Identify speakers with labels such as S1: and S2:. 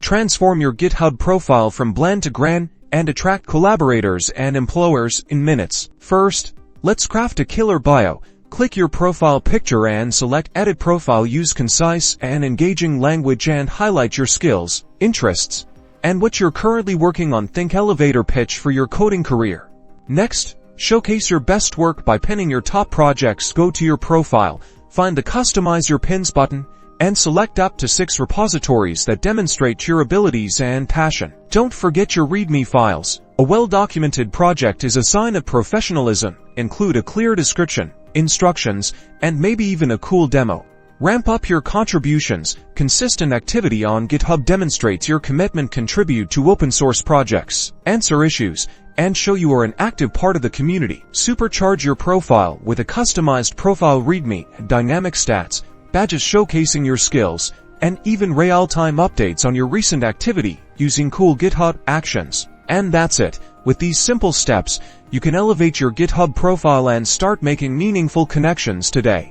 S1: Transform your GitHub profile from bland to grand and attract collaborators and employers in minutes. First, let's craft a killer bio. Click your profile picture and select Edit Profile. Use concise and engaging language and highlight your skills, interests, and what you're currently working on. Think elevator pitch for your coding career. Next, showcase your best work by pinning your top projects. Go to your profile, find the Customize Your Pins button, and select up to 6 repositories that demonstrate your abilities and passion. Don't forget your README files. A well-documented project is a sign of professionalism. Include a clear description, instructions, and maybe even a cool demo. Ramp up your contributions. Consistent activity on GitHub demonstrates your commitment. Contribute to open-source projects, answer issues, and show you are an active part of the community. Supercharge your profile with a customized profile README, dynamic stats, badges showcasing your skills, and even real-time updates on your recent activity using cool GitHub actions. And that's it. With these simple steps, you can elevate your GitHub profile and start making meaningful connections today.